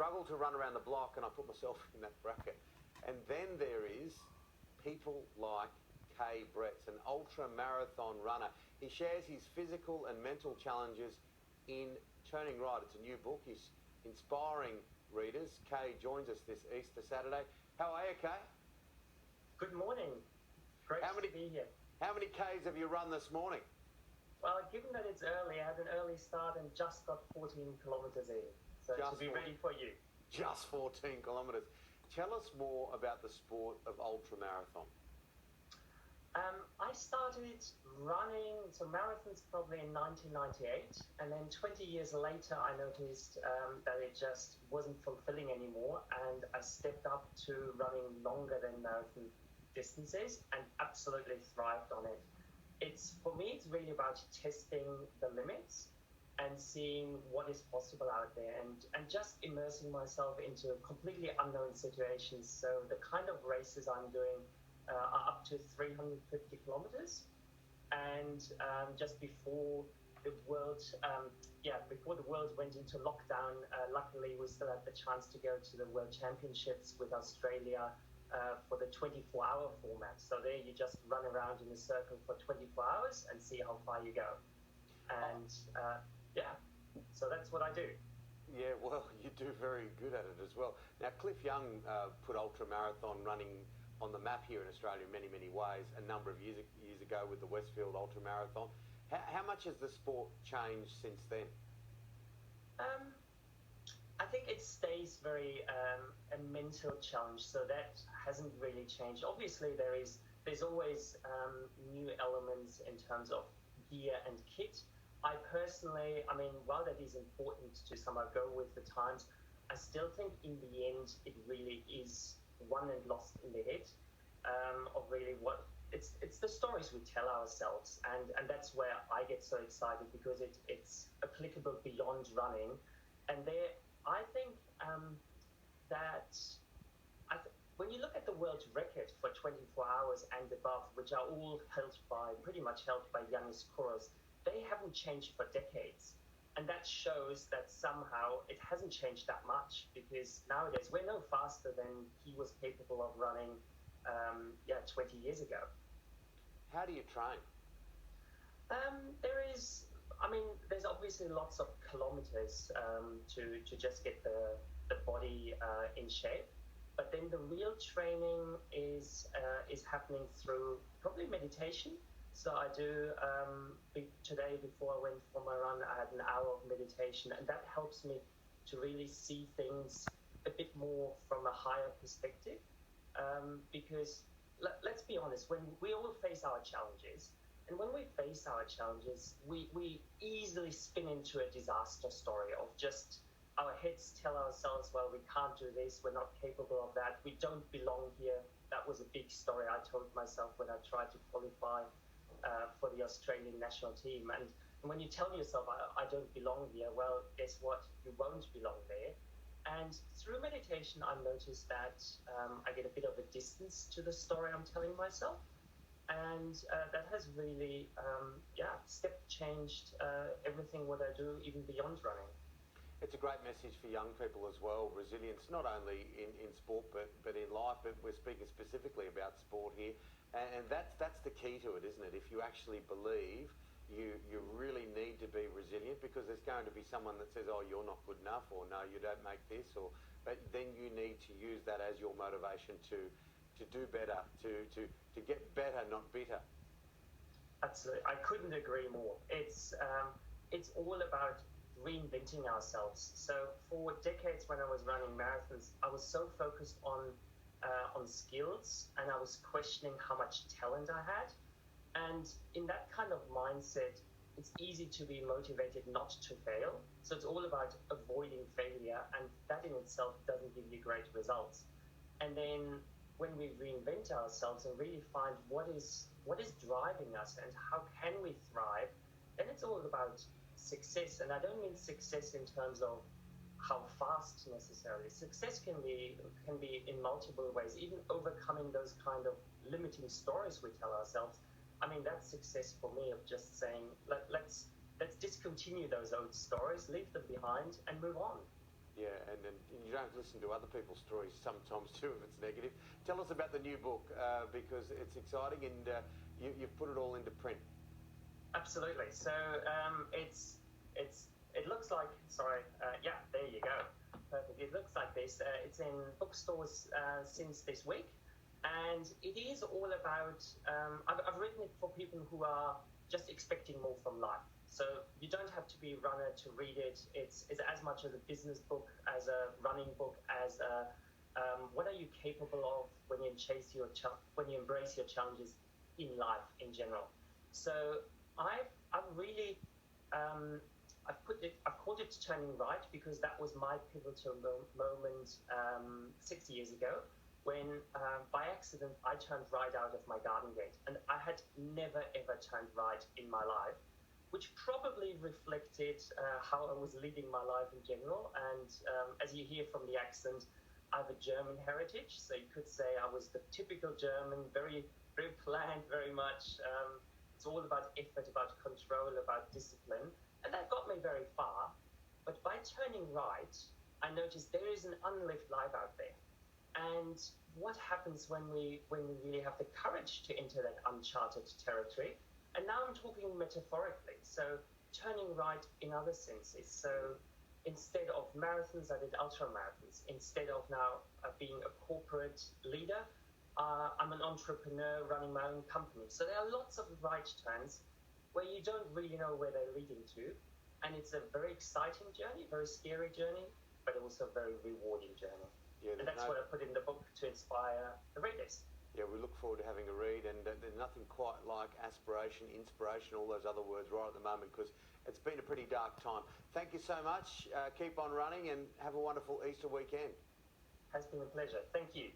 struggle to run around the block, and I put myself in that bracket. And then there is people like Kay Bretts, an ultra-marathon runner. He shares his physical and mental challenges in Turning Right. It's a new book. He's inspiring readers. Kay joins us this Easter Saturday. How are you, Kay? Good morning. Great to be here. How many Ks have you run this morning? Well, given that it's early, I had an early start and just got 14 kilometres in. So to be ready for you. Just 14 kilometres. Tell us more about the sport of ultramarathon. I started running, so marathons probably in 1998, and then 20 years later I noticed that it just wasn't fulfilling anymore, and I stepped up to running longer than marathon distances and absolutely thrived on it. For me, it's really about testing the limits and seeing what is possible out there, and just immersing myself into completely unknown situations. So the kind of races I'm doing are up to 350 kilometers, and just before the world, before the world went into lockdown, luckily we still had the chance to go to the World Championships with Australia for the 24-hour format. So there you just run around in a circle for 24 hours and see how far you go. And so that's what I do. Yeah, well, you do very good at it as well. Now, Cliff Young put ultramarathon running on the map here in Australia in many, many ways a number of years ago with the Westfield Ultramarathon. How much has the sport changed since then? I think it stays very a mental challenge, so that hasn't really changed. Obviously, there's always new elements in terms of gear and kit. I personally, while that is important to somehow go with the times, I still think in the end it really is won and lost in the head of really what it's the stories we tell ourselves, and that's where I get so excited, because it's applicable beyond running. And there, I think when you look at the world record for 24 hours and above, which are all pretty much held by Yannis Kouros, they haven't changed for decades. And that shows that somehow it hasn't changed that much, because nowadays we're no faster than he was capable of running 20 years ago. How do you train? There's obviously lots of kilometers to just get the body in shape. But then the real training is happening through probably meditation. So I do, today before I went for my run, I had an hour of meditation, and that helps me to really see things a bit more from a higher perspective. Because let's be honest, when we all face our challenges, and when we face our challenges, we easily spin into a disaster story of just our heads tell ourselves, well, we can't do this, we're not capable of that, we don't belong here. That was a big story I told myself when I tried to qualify for the Australian national team. And when you tell yourself, I don't belong here, well, guess what? You won't belong there. And through meditation, I noticed that I get a bit of a distance to the story I'm telling myself. And that has really, step changed everything what I do, even beyond running. It's a great message for young people as well. Resilience, not only in sport, but in life. But we're speaking specifically about sport here. And that's the key to it, isn't it? If you actually believe, you really need to be resilient, because there's going to be someone that says, oh, you're not good enough, or no, you don't make this, but then you need to use that as your motivation to do better, to get better, not bitter. Absolutely. I couldn't agree more. It's all about reinventing ourselves. So for decades when I was running marathons, I was so focused on skills, and I was questioning how much talent I had. And in that kind of mindset, it's easy to be motivated not to fail. So it's all about avoiding failure, and that in itself doesn't give you great results. And then when we reinvent ourselves and really find what is driving us and how can we thrive, then it's all about success. And I don't mean success in terms of how fast necessarily. Success can be in multiple ways, even overcoming those kind of limiting stories we tell ourselves. That's success for me, of just saying, let's discontinue those old stories, leave them behind, and move on. Yeah, and you don't listen to other people's stories sometimes too if it's negative. Tell us about the new book because it's exciting and you've put it all into print. Absolutely. So it looks like yeah, there you go. Perfect. It looks like this. It's in bookstores since this week, and it is all about. I've written it for people who are just expecting more from life. So you don't have to be a runner to read it. It's as much as a business book, as a running book, as a what are you capable of when you when you embrace your challenges in life in general. So I've really I've called it Turning Right because that was my pivotal moment 6 years ago when by accident I turned right out of my garden gate, and I had never ever turned right in my life, which probably reflected how I was leading my life in general. And as you hear from the accent, I have a German heritage, so you could say I was the typical German, very very planned, very much. It's all about effort, about control, about discipline, and that got me very far. But by turning right, I noticed there is an unlived life out there. And what happens when we really have the courage to enter that uncharted territory? And now I'm talking metaphorically. So turning right in other senses. So instead of marathons, I did ultra marathons. Instead of now being a corporate leader, I'm an entrepreneur running my own company. So there are lots of right turns where you don't really know where they're leading to. And it's a very exciting journey, very scary journey, but also a very rewarding journey. Yeah, and that's what I put in the book to inspire the readers. Yeah, we look forward to having a read, and there's nothing quite like aspiration, inspiration, all those other words right at the moment, because it's been a pretty dark time. Thank you so much. Keep on running and have a wonderful Easter weekend. Has been a pleasure. Thank you.